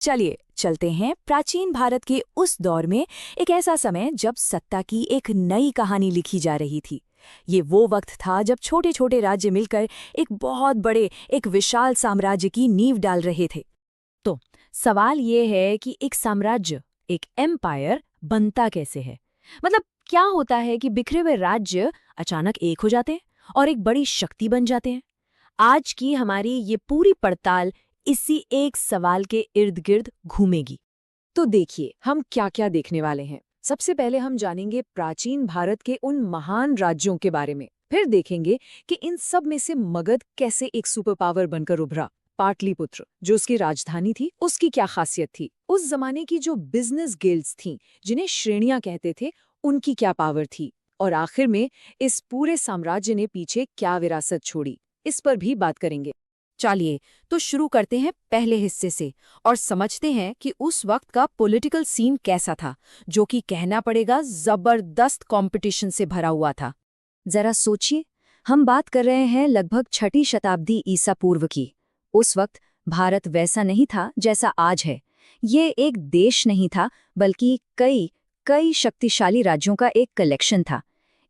चलिए चलते हैं प्राचीन भारत के उस दौर में, एक ऐसा समय जब सत्ता की एक नई कहानी लिखी जा रही थी। ये वो वक्त था जब छोटे छोटे राज्य मिलकर एक बहुत बड़े, एक विशाल साम्राज्य की नींव डाल रहे थे। तो सवाल ये है कि एक साम्राज्य, एक एम्पायर बनता कैसे है? मतलब क्या होता है कि बिखरे हुए राज्य अचानक एक हो जाते हैं और एक बड़ी शक्ति बन जाते हैं? आज की हमारी ये पूरी पड़ताल इसी एक सवाल के इर्द गिर्द घूमेगी। तो देखिए हम क्या क्या देखने वाले हैं। सबसे पहले हम जानेंगे प्राचीन भारत के उन महान राज्यों के बारे में। फिर देखेंगे कि इन सब में से मगध कैसे एक सुपर पावर बनकर उभरा। पाटलिपुत्र जो उसकी राजधानी थी, उसकी क्या खासियत थी? उस जमाने की जो बिजनेस गिल्ड्स थीं, जिन्हें श्रेणियां कहते थे, उनकी क्या पावर थी? और आखिर में इस पूरे साम्राज्य ने पीछे क्या विरासत छोड़ी, इस पर भी बात करेंगे। चलिए तो शुरू करते हैं पहले हिस्से से और समझते हैं कि उस वक्त का पॉलिटिकल सीन कैसा था, जो कि कहना पड़ेगा जबरदस्त कंपटीशन से भरा हुआ था। जरा सोचिए, हम बात कर रहे हैं लगभग 6वीं शताब्दी ईसा पूर्व की। उस वक्त भारत वैसा नहीं था जैसा आज है। ये एक देश नहीं था, बल्कि कई कई शक्तिशाली राज्यों का एक कलेक्शन था।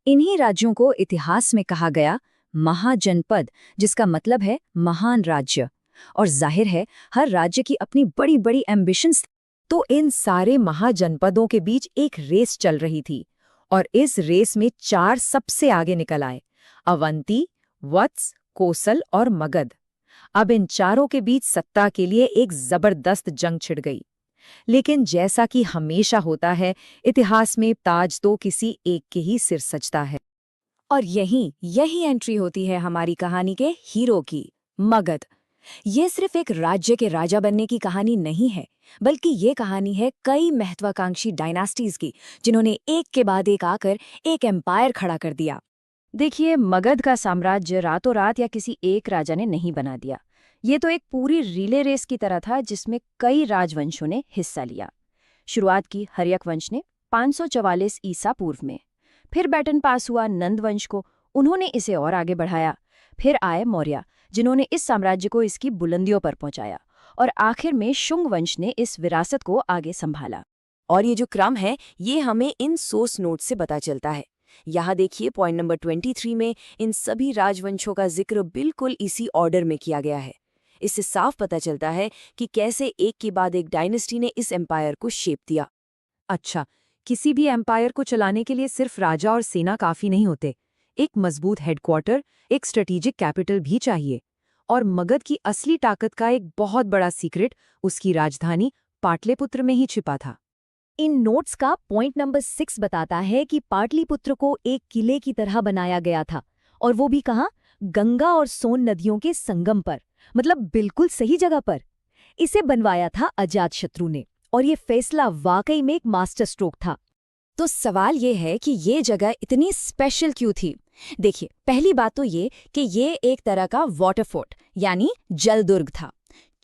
इन्हीं राज्यों को इतिहास में कहा गया महाजनपद, जिसका मतलब है महान राज्य। और जाहिर है हर राज्य की अपनी बड़ी बड़ी एम्बिशंस। तो इन सारे महाजनपदों के बीच एक रेस चल रही थी, और इस रेस में 4 सबसे आगे निकल आए: अवंती, वत्स, कोसल और मगध। अब इन चारों के बीच सत्ता के लिए एक जबरदस्त जंग छिड़ गई। लेकिन जैसा कि हमेशा होता है, इतिहास में ताज तो किसी एक के ही सिर सजता है। और यही एंट्री होती है हमारी कहानी के हीरो की, मगध। ये सिर्फ एक राज्य के राजा बनने की कहानी नहीं है, बल्कि ये कहानी है कई महत्वाकांक्षी डायनास्टीज की, जिन्होंने एक के बाद एक आकर एक एम्पायर खड़ा कर दिया। देखिए, मगध का साम्राज्य रातों रात या किसी एक राजा ने नहीं बना दिया। ये तो एक पूरी रिले रेस की तरह था, जिसमें कई राजवंशों ने हिस्सा लिया। शुरुआत की हर्यक वंश ने 544 ईसा पूर्व में। फिर बैटन पास हुआ नंद वंश को, उन्होंने इसे और आगे बढ़ाया। फिर आए मौर्य, जिन्होंने इस साम्राज्य को इसकी बुलंदियों पर पहुंचाया। और आखिर में शुंग वंश ने इस विरासत को आगे संभाला। और ये जो क्रम है, ये हमें इन सोर्स नोट से पता चलता है। यहाँ देखिए, पॉइंट नंबर 23 में इन सभी राजवंशों का जिक्र बिल्कुल इसी ऑर्डर में किया गया है। इससे साफ पता चलता है कि कैसे एक के बाद एक डायनेस्टी ने इस एम्पायर को शेप दिया। अच्छा, किसी भी एम्पायर को चलाने के लिए सिर्फ राजा और सेना काफी नहीं होते। एक मजबूत हेडक्वार्टर, एक स्ट्रेटेजिक कैपिटल भी चाहिए। और मगध की असली ताकत का एक बहुत बड़ा सीक्रेट उसकी राजधानी पाटलिपुत्र में ही छिपा था। इन नोट्स का पॉइंट नंबर 6 बताता है कि पाटलिपुत्र को एक किले की तरह बनाया गया था, और वो भी कहाँ? गंगा और सोन नदियों के संगम पर, मतलब बिल्कुल सही जगह पर। इसे बनवाया था अजातशत्रु ने, और ये फैसला वाकई में एक मास्टर स्ट्रोक था। तो सवाल ये है कि ये जगह इतनी स्पेशल क्यों थी? देखिए, पहली बात तो ये कि ये एक तरह का वाटर फोर्ट, यानी जल दुर्ग था।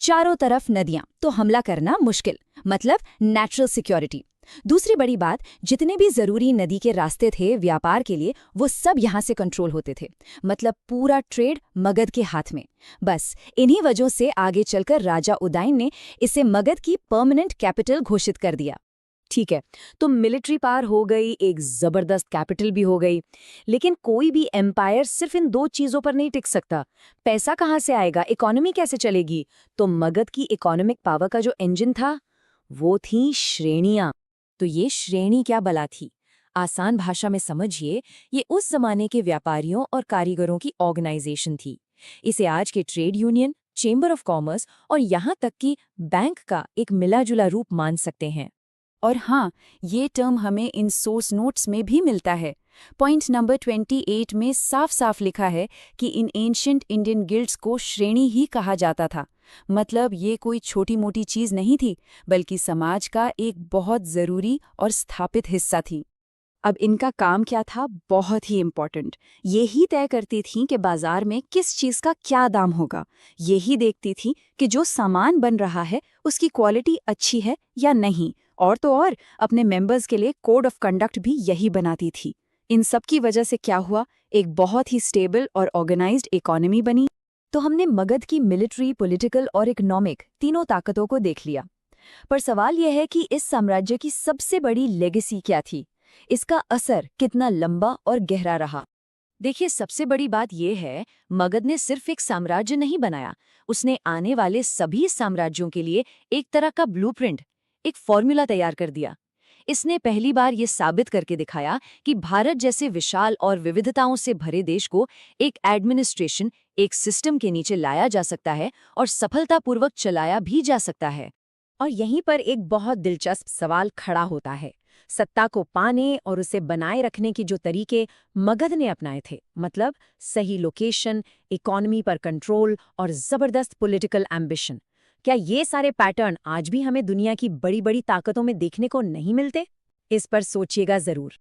चारों तरफ नदियां, तो हमला करना मुश्किल, मतलब नेचुरल सिक्योरिटी। दूसरी बड़ी बात, जितने भी जरूरी नदी के रास्ते थे व्यापार के लिए, वो सब यहाँ से कंट्रोल होते थे। मतलब पूरा ट्रेड मगध के हाथ में। बस इन्हीं वजहों से आगे चलकर राजा उदयन ने इसे मगध की परमानेंट कैपिटल घोषित कर दिया। ठीक है, तो मिलिट्री पावर हो गई, एक जबरदस्त कैपिटल भी हो गई। लेकिन कोई भी एम्पायर सिर्फ इन 2 चीजों पर नहीं टिक सकता। पैसा कहाँ से आएगा, इकोनॉमी कैसे चलेगी? तो मगध की इकोनॉमिक पावर का जो इंजन था, वो थी श्रेणियां। तो ये श्रेणी क्या बला थी? आसान भाषा में समझिए, ये उस जमाने के व्यापारियों और कारीगरों की ऑर्गेनाइजेशन थी। इसे आज के trade union, chamber of commerce और यहाँ तक कि बैंक का एक मिला जुला रूप मान सकते हैं। और हाँ, ये टर्म हमें इन सोर्स नोट्स में भी मिलता है। पॉइंट नंबर 28 में साफ साफ लिखा है कि इन एंशिएंट इंडियन गिल्ड्स को श्रेणी ही कहा जाता था। मतलब ये कोई छोटी मोटी चीज नहीं थी, बल्कि समाज का एक बहुत जरूरी और स्थापित हिस्सा थी। अब इनका काम क्या था? बहुत ही इम्पोर्टेंट। ये ही तय करती थीं कि बाजार में किस चीज़ का क्या दाम होगा। ये ही देखती थीं कि जो सामान बन रहा है उसकी क्वालिटी अच्छी है या नहीं। और तो और अपने मेंबर्स के लिए कोड ऑफ कंडक्ट भी यही बनाती थी। इन सब की वजह से क्या हुआ? एक बहुत ही स्टेबल और ऑर्गेनाइज्ड इकोनॉमी बनी। तो हमने मगध की मिलिट्री, पॉलिटिकल और इकोनॉमिक तीनों ताकतों को देख लिया। पर सवाल यह है कि इस साम्राज्य की सबसे बड़ी लेगेसी क्या थी? इसका असर कितना लंबा और गहरा रहा? देखिए, सबसे बड़ी बात यह है, मगध ने सिर्फ एक साम्राज्य नहीं बनाया, उसने आने वाले सभी साम्राज्यों के लिए एक तरह का ब्लूप्रिंट, एक फॉर्मूला तैयार कर दिया। इसने पहली बार ये साबित करके दिखाया कि भारत जैसे विशाल और विविधताओं से भरे देश को एक एडमिनिस्ट्रेशन, एक सिस्टम के नीचे लाया जा सकता है और सफलतापूर्वक चलाया भी जा सकता है। और यहीं पर एक बहुत दिलचस्प सवाल खड़ा होता है। सत्ता को पाने और उसे बनाए रखने के जो तरीके मगध ने अपनाए थे, मतलब सही लोकेशन, इकोनॉमी पर कंट्रोल और जबरदस्त पॉलिटिकल एम्बिशन, क्या ये सारे पैटर्न आज भी हमें दुनिया की बड़ी बड़ी ताकतों में देखने को नहीं मिलते? इस पर सोचिएगा जरूर।